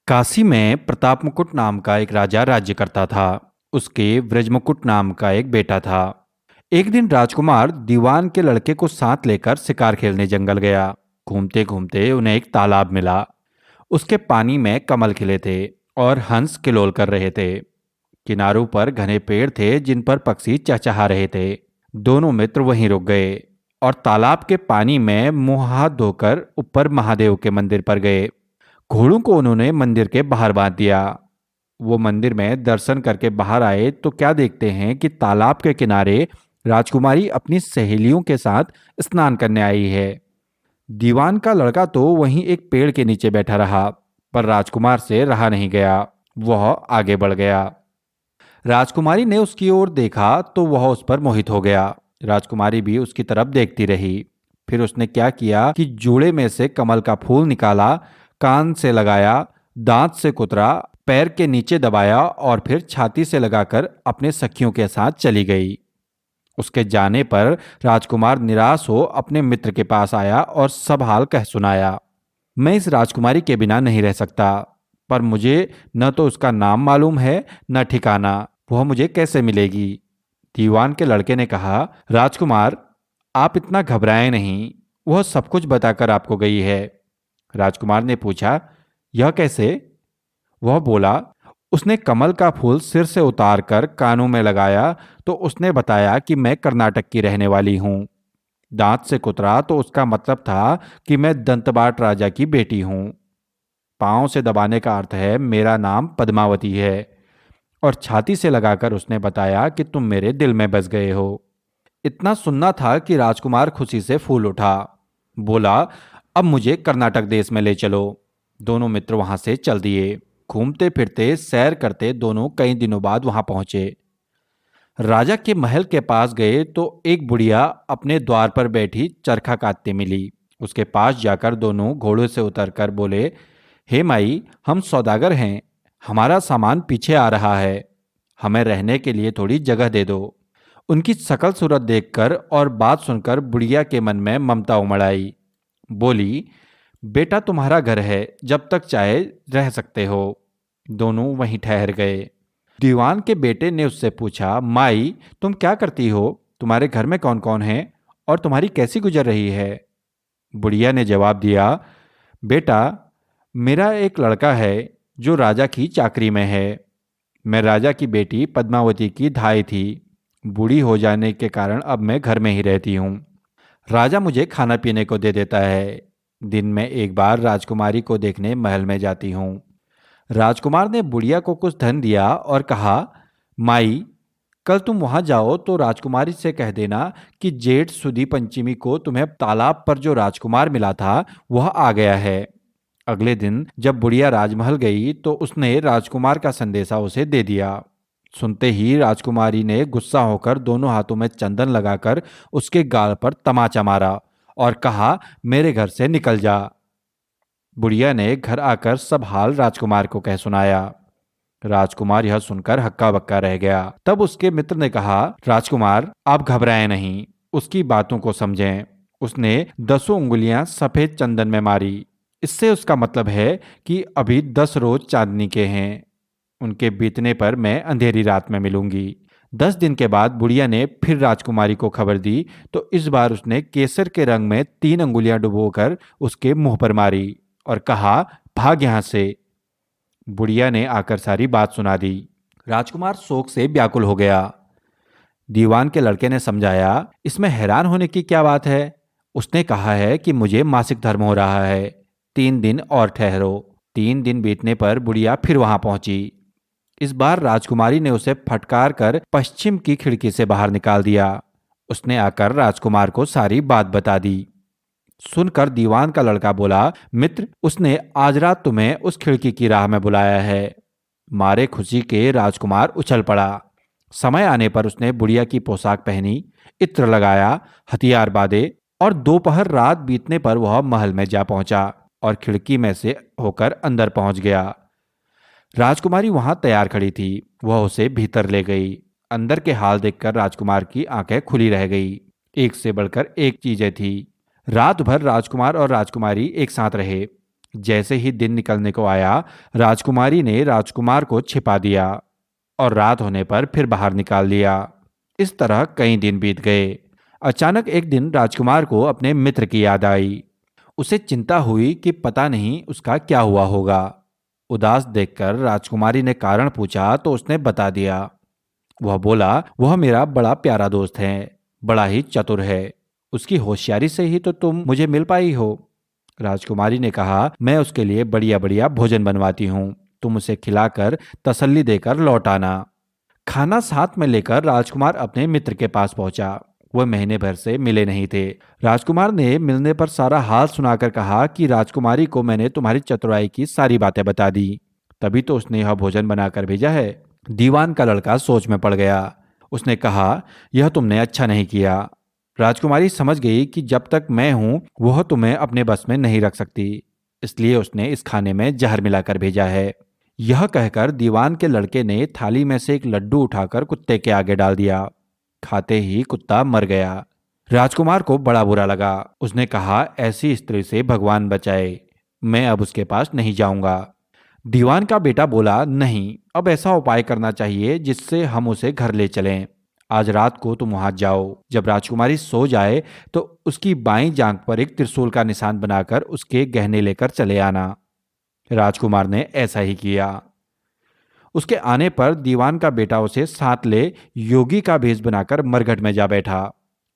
काशी में प्रताप मुकुट नाम का एक राजा राज्य करता था। उसके व्रजमुकुट नाम का एक बेटा था। एक दिन राजकुमार दीवान के लड़के को साथ लेकर शिकार खेलने जंगल गया। घूमते घूमते उन्हें एक तालाब मिला। उसके पानी में कमल खिले थे और हंस किलोल कर रहे थे। किनारों पर घने पेड़ थे जिन पर पक्षी चहचहा रहे थे। दोनों मित्र वहीं रुक गए और तालाब के पानी में मुंह हाथ धोकर ऊपर महादेव के मंदिर पर गए। घोड़ों को उन्होंने मंदिर के बाहर बांध दिया। वो मंदिर में दर्शन करके बाहर आए तो क्या देखते हैं कि तालाब के किनारे राजकुमारी अपनी सहेलियों के साथ स्नान करने आई है। दीवान का लड़का तो वहीं एक पेड़ के नीचे बैठा रहा, पर राजकुमार से रहा नहीं गया। वह आगे बढ़ गया। राजकुमारी ने उसकी ओर देखा तो वह उस पर मोहित हो गया। राजकुमारी भी उसकी तरफ देखती रही। फिर उसने क्या किया कि जूड़े में से कमल का फूल निकाला, कान से लगाया, दांत से कुतरा, पैर के नीचे दबाया और फिर छाती से लगाकर अपने सखियों के साथ चली गई। उसके जाने पर राजकुमार निराश हो अपने मित्र के पास आया और सब हाल कह सुनाया। मैं इस राजकुमारी के बिना नहीं रह सकता, पर मुझे न तो उसका नाम मालूम है न ठिकाना। वह मुझे कैसे मिलेगी? दीवान के लड़के ने कहा, राजकुमार, आप इतना घबराएं नहीं। वह सब कुछ बताकर आपको गई है। राजकुमार ने पूछा, यह कैसे? वह बोला, उसने कमल का फूल सिर से उतार कर कानों में लगाया तो उसने बताया कि मैं कर्नाटक की रहने वाली हूँ। दांत से कुतरा तो उसका मतलब था कि मैं दंतबाट राजा की बेटी हूँ। पाँव से दबाने का अर्थ है मेरा नाम पद्मावती है। और छाती से लगाकर उसने बताया कि तुम मेरे दिल में बस गए हो। इतना सुनना था कि राजकुमार खुशी से फूल उठा। बोला, अब मुझे कर्नाटक देश में ले चलो। दोनों मित्र वहां से चल दिए। घूमते फिरते सैर करते दोनों कई दिनों बाद वहां पहुंचे। राजा के महल के पास गए तो एक बुढ़िया अपने द्वार पर बैठी चरखा काटती मिली। उसके पास जाकर दोनों घोड़े से उतरकर बोले, हे माई, हम सौदागर हैं। हमारा सामान पीछे आ रहा है। हमें रहने के लिए थोड़ी जगह दे दो। उनकी शकल सूरत देखकर और बात सुनकर बुढ़िया के मन में ममता उमड़ आई। बोली, बेटा तुम्हारा घर है, जब तक चाहे रह सकते हो। दोनों वहीं ठहर गए। दीवान के बेटे ने उससे पूछा, माई, तुम क्या करती हो? तुम्हारे घर में कौन कौन है और तुम्हारी कैसी गुजर रही है? बुढ़िया ने जवाब दिया, बेटा, मेरा एक लड़का है जो राजा की चाकरी में है। मैं राजा की बेटी पद्मावती की धाई थी। बूढ़ी हो जाने के कारण अब मैं घर में ही रहती हूँ। राजा मुझे खाना पीने को दे देता है। दिन में एक बार राजकुमारी को देखने महल में जाती हूँ। राजकुमार ने बुढ़िया को कुछ धन दिया और कहा, माई, कल तुम वहां जाओ तो राजकुमारी से कह देना कि जेठ सुदी पंचमी को तुम्हें तालाब पर जो राजकुमार मिला था वह आ गया है। अगले दिन जब बुढ़िया राजमहल गई तो उसने राजकुमार का संदेशा उसे दे दिया। सुनते ही राजकुमारी ने गुस्सा होकर दोनों हाथों में चंदन लगाकर उसके गाल पर तमाचा मारा और कहा, मेरे घर से निकल जा। बुढ़िया ने घर आकर सब हाल राजकुमार को कह सुनाया। राजकुमार यह सुनकर हक्का बक्का रह गया। तब उसके मित्र ने कहा, राजकुमार, आप घबराएं नहीं, उसकी बातों को समझें। उसने 10 उंगलियां सफेद चंदन में मारी। इससे उसका मतलब है कि अभी 10 रोज चांदनी के हैं। उनके बीतने पर मैं अंधेरी रात में मिलूंगी। 10 दिन के बाद बुढ़िया ने फिर राजकुमारी को खबर दी तो इस बार उसने केसर के रंग में 3 अंगुलियां डुबोकर उसके मुंह पर मारी और कहा, भाग यहां से। बुढ़िया ने आकर सारी बात सुना दी। राजकुमार शोक से व्याकुल हो गया। दीवान के लड़के ने समझाया, इसमें हैरान होने की क्या बात है? उसने कहा है कि मुझे मासिक धर्म हो रहा है। 3 दिन और ठहरो। 3 दिन बीतने पर बुढ़िया फिर वहां पहुंची। इस बार राजकुमारी ने उसे फटकार कर पश्चिम की खिड़की से बाहर निकाल दिया। उसने आकर राजकुमार को सारी बात बता दी। सुनकर दीवान का लड़का बोला, मित्र, उसने आज रात तुम्हें उस खिड़की की राह में बुलाया है। मारे खुशी के राजकुमार उछल पड़ा। समय आने पर उसने बुढ़िया की पोशाक पहनी, इत्र लगाया, हथियार बांधे और दोपहर रात बीतने पर वह महल में जा पहुंचा और खिड़की में से होकर अंदर पहुंच गया। राजकुमारी वहां तैयार खड़ी थी। वह उसे भीतर ले गई। अंदर के हाल देखकर राजकुमार की आंखें खुली रह गई। एक से बढ़कर एक चीजें थी। रात भर राजकुमार और राजकुमारी एक साथ रहे। जैसे ही दिन निकलने को आया, राजकुमारी ने राजकुमार को छिपा दिया और रात होने पर फिर बाहर निकाल दिया। इस तरह कई दिन बीत गए। अचानक एक दिन राजकुमार को अपने मित्र की याद आई। उसे चिंता हुई कि पता नहीं उसका क्या हुआ होगा। उदास देखकर राजकुमारी ने कारण पूछा तो उसने बता दिया। वह बोला, वह मेरा बड़ा प्यारा दोस्त है, बड़ा ही चतुर है। उसकी होशियारी से ही तो तुम मुझे मिल पाई हो। राजकुमारी ने कहा, मैं उसके लिए बढ़िया बढ़िया भोजन बनवाती हूँ, तुम उसे खिलाकर तसल्ली देकर लौट आना। खाना साथ में लेकर राजकुमार अपने मित्र के पास पहुंचा। वह महीने भर से मिले नहीं थे। राजकुमार ने मिलने पर सारा हाल सुनाकर कहा कि राजकुमारी को मैंने तुम्हारी चतुराई की सारी बातें बता दी, तभी तो उसने यह भोजन बनाकर भेजा है। दीवान का लड़का सोच में पड़ गया। उसने कहा, यह तुमने अच्छा नहीं किया। राजकुमारी समझ गई कि जब तक मैं हूं वह तुम्हें अपने बस में नहीं रख सकती, इसलिए उसने इस खाने में जहर मिलाकर भेजा है। यह कहकर दीवान के लड़के ने थाली में से एक लड्डू उठाकर कुत्ते के आगे डाल दिया। खाते ही कुत्ता मर गया। राजकुमार को बड़ा बुरा लगा। उसने कहा, ऐसी स्त्री से भगवान बचाए, मैं अब उसके पास नहीं जाऊंगा। दीवान का बेटा बोला, नहीं, अब ऐसा उपाय करना चाहिए जिससे हम उसे घर ले चलें। आज रात को तुम वहां जाओ। जब राजकुमारी सो जाए तो उसकी बाईं जांघ पर एक त्रिशूल का निशान बनाकर उसके गहने लेकर चले आना। राजकुमार ने ऐसा ही किया। उसके आने पर दीवान का बेटा उसे साथ ले योगी का भेष बनाकर मरघट में जा बैठा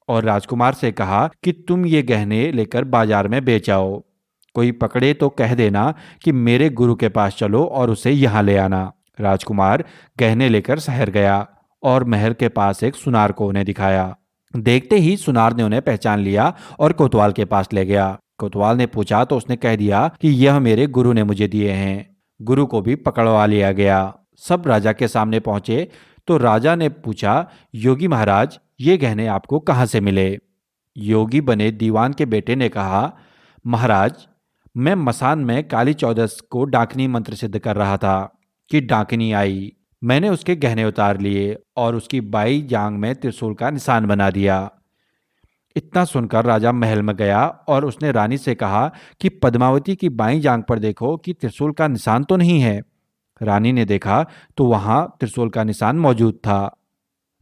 और राजकुमार से कहा कि तुम ये गहने लेकर बाजार में बेच आओ। कोई पकड़े तो कह देना कि मेरे गुरु के पास चलो और उसे यहाँ ले आना। राजकुमार गहने लेकर शहर गया और महल के पास एक सुनार को उन्हें दिखाया। देखते ही सुनार ने उन्हें पहचान लिया और कोतवाल के पास ले गया। कोतवाल ने पूछा तो उसने कह दिया कि यह मेरे गुरु ने मुझे दिए हैं। गुरु को भी पकड़वा लिया गया। सब राजा के सामने पहुंचे तो राजा ने पूछा, योगी महाराज, ये गहने आपको कहाँ से मिले? योगी बने दीवान के बेटे ने कहा, महाराज, मैं मसान में काली चौदस को डाकनी मंत्र सिद्ध कर रहा था कि डाकनी आई। मैंने उसके गहने उतार लिए और उसकी बाई जांग में त्रिशूल का निशान बना दिया। इतना सुनकर राजा महल में गया और उसने रानी से कहा कि पद्मावती की बाईं जांग पर देखो कि त्रिशूल का निशान तो नहीं है। रानी ने देखा तो वहां त्रिशूल का निशान मौजूद था।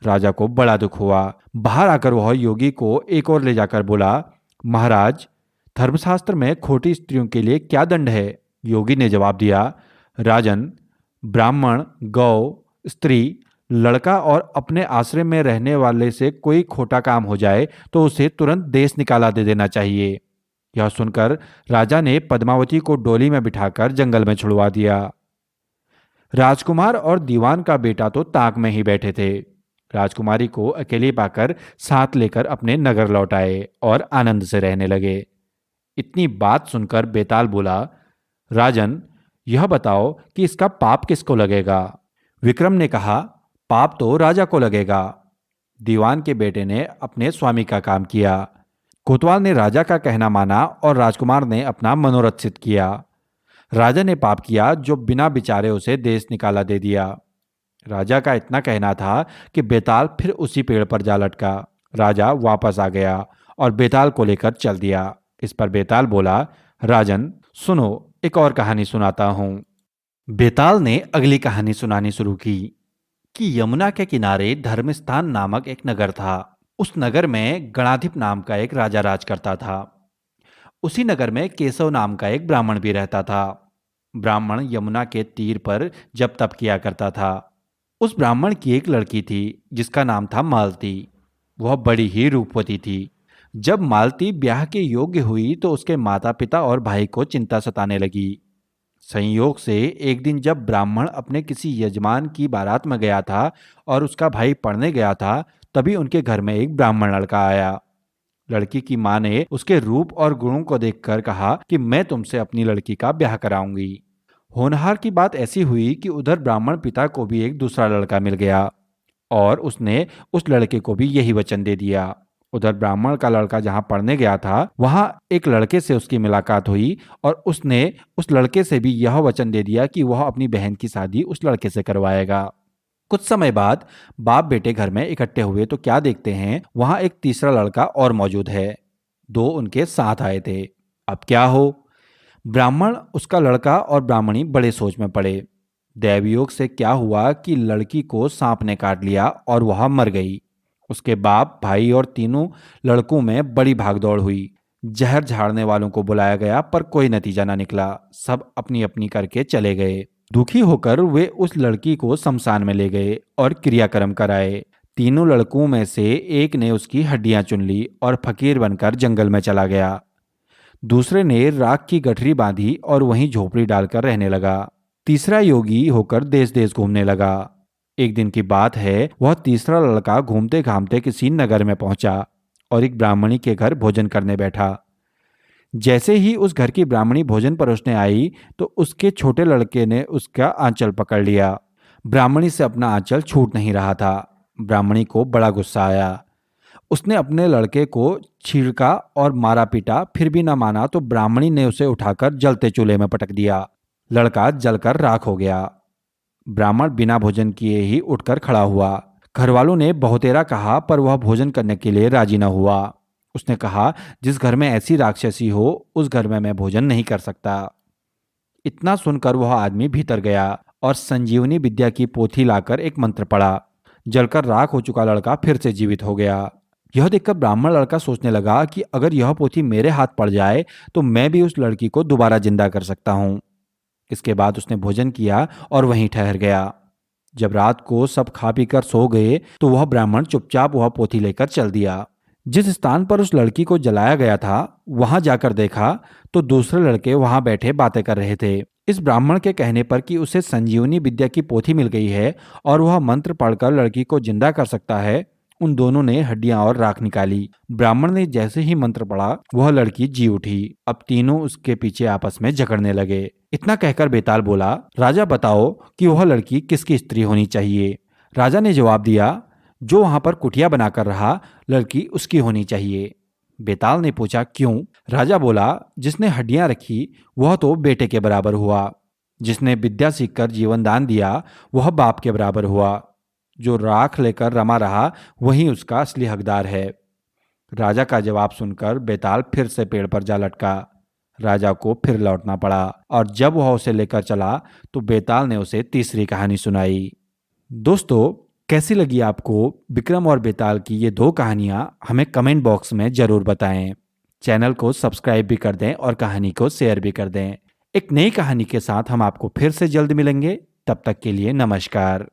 राजा को बड़ा दुख हुआ। बाहर आकर वह योगी को एक और ले जाकर बोला, महाराज, धर्मशास्त्र में खोटी स्त्रियों के लिए क्या दंड है? योगी ने जवाब दिया, राजन, ब्राह्मण, गौ, स्त्री, लड़का और अपने आश्रय में रहने वाले से कोई खोटा काम हो जाए तो उसे तुरंत देश निकाला दे देना चाहिए। यह सुनकर राजा ने पद्मावती को डोली में बिठाकर जंगल में छुड़वा दिया। राजकुमार और दीवान का बेटा तो ताक में ही बैठे थे। राजकुमारी को अकेली पाकर साथ लेकर अपने नगर लौट आए और आनंद से रहने लगे। इतनी बात सुनकर बेताल बोला, राजन, यह बताओ कि इसका पाप किसको लगेगा? विक्रम ने कहा, पाप तो राजा को लगेगा। दीवान के बेटे ने अपने स्वामी का काम किया। कोतवाल ने राजा का कहना माना और राजकुमार ने अपना मनोरथ सिद्ध किया। राजा ने पाप किया जो बिना विचारे उसे देश निकाला दे दिया। राजा का इतना कहना था कि बेताल फिर उसी पेड़ पर जा लटका। राजा वापस आ गया और बेताल को लेकर चल दिया। इस पर बेताल बोला, राजन, सुनो, एक और कहानी सुनाता हूँ। बेताल ने अगली कहानी सुनानी शुरू की कि यमुना के किनारे धर्मस्थान नामक एक नगर था। उस नगर में गणाधिप नाम का एक राजा राज करता था। उसी नगर में केशव नाम का एक ब्राह्मण भी रहता था। ब्राह्मण यमुना के तीर पर जप तप किया करता था। उस ब्राह्मण की एक लड़की थी जिसका नाम था मालती। वह बड़ी ही रूपवती थी। जब मालती ब्याह के योग्य हुई तो उसके माता पिता और भाई को चिंता सताने लगी। संयोग से एक दिन जब ब्राह्मण अपने किसी यजमान की बारात में गया था और उसका भाई पढ़ने गया था, तभी उनके घर में एक ब्राह्मण लड़का आया। लड़की की मां ने उसके रूप और गुणों को देखकर कहा कि मैं तुमसे अपनी लड़की का ब्याह कराऊंगी। होनहार की बात ऐसी हुई कि उधर ब्राह्मण पिता को भी एक दूसरा लड़का मिल गया और उसने उस लड़के को भी यही वचन दे दिया। उधर ब्राह्मण का लड़का जहां पढ़ने गया था वहां एक लड़के से उसकी मुलाकात हुई और उसने उस लड़के से भी यह वचन दे दिया कि वह अपनी बहन की शादी उस लड़के से करवाएगा। कुछ समय बाद बाप बेटे घर में इकट्ठे हुए तो क्या देखते हैं, वहां एक तीसरा लड़का और मौजूद है। दो उनके साथ आए थे। अब क्या हो? ब्राह्मण, उसका लड़का और ब्राह्मणी बड़े सोच में पड़े। दैवयोग से क्या हुआ कि लड़की को सांप ने काट लिया और वह मर गई। उसके बाप, भाई और तीनों लड़कों में बड़ी भागदौड़ हुई। जहर झाड़ने वालों को बुलाया गया पर कोई नतीजा न निकला। सब अपनी अपनी करके चले गए। दुखी होकर वे उस लड़की को शमशान में ले गए और क्रियाक्रम कराए। तीनों लड़कों में से एक ने उसकी हड्डियां चुन ली और फकीर बनकर जंगल में चला गया। दूसरे ने राख की गठरी बांधी और वहीं झोपड़ी डालकर रहने लगा। तीसरा योगी होकर देश देश घूमने लगा। एक दिन की बात है, वह तीसरा लड़का घूमते घामते किसी नगर में पहुंचा और एक ब्राह्मणी के घर भोजन करने बैठा। जैसे ही उस घर की ब्राह्मणी भोजन परोसने आई तो उसके छोटे लड़के ने उसका आंचल पकड़ लिया। ब्राह्मणी से अपना आंचल छूट नहीं रहा था। ब्राह्मणी को बड़ा गुस्सा आया। उसने अपने लड़के को छींका और मारा पीटा, फिर भी न माना तो ब्राह्मणी ने उसे उठाकर जलते चूल्हे में पटक दिया। लड़का जलकर राख हो गया। ब्राह्मण बिना भोजन किए ही उठकर खड़ा हुआ। घरवालों ने बहुतेरा कहा पर वह भोजन करने के लिए राजी न हुआ। उसने कहा, जिस घर में ऐसी राक्षसी हो उस घर में मैं भोजन नहीं कर सकता। इतना सुनकर वह आदमी भीतर गया और संजीवनी विद्या की पोथी लाकर एक मंत्र पढ़ा। जलकर राख हो चुका लड़का फिर से जीवित हो गया। यह देखकर ब्राह्मण लड़का सोचने लगा कि अगर यह पोथी मेरे हाथ पड़ जाए तो मैं भी उस लड़की को दोबारा जिंदा कर सकता हूं। इसके बाद उसने भोजन किया और वहीं ठहर गया। जब रात को सब खा पीकर सो गए तो वह ब्राह्मण चुपचाप वह पोथी लेकर चल दिया। जिस स्थान पर उस लड़की को जलाया गया था वहां जाकर देखा तो दूसरे लड़के वहां बैठे बातें कर रहे थे। इस ब्राह्मण के कहने पर कि उसे संजीवनी विद्या की पोथी मिल गई है और वह मंत्र पढ़कर लड़की को जिंदा कर सकता है, उन दोनों ने हड्डियां और राख निकाली। ब्राह्मण ने जैसे ही मंत्र पढ़ा वह लड़की जी उठी। अब तीनों उसके पीछे आपस में झगड़ने लगे। इतना कहकर बेताल बोला, राजा बताओ कि वह लड़की किसकी स्त्री होनी चाहिए। राजा ने जवाब दिया, जो वहां पर कुटिया बनाकर रहा लड़की उसकी होनी चाहिए। बेताल ने पूछा, क्यों? राजा बोला, जिसने हड्डियां रखी वह तो बेटे के बराबर हुआ। जिसने विद्या सीखकर जीवन दान दिया वह बाप के बराबर हुआ। जो राख लेकर रमा रहा वही उसका असली हकदार है। राजा का जवाब सुनकर बेताल फिर से पेड़ पर जा लटका। राजा को फिर लौटना पड़ा और जब वह उसे लेकर चला तो बेताल ने उसे तीसरी कहानी सुनाई। दोस्तों, कैसी लगी आपको विक्रम और बेताल की ये दो कहानियां? हमें कमेंट बॉक्स में जरूर बताएं। चैनल को सब्सक्राइब भी कर दें और कहानी को शेयर भी कर दें। एक नई कहानी के साथ हम आपको फिर से जल्द मिलेंगे। तब तक के लिए नमस्कार।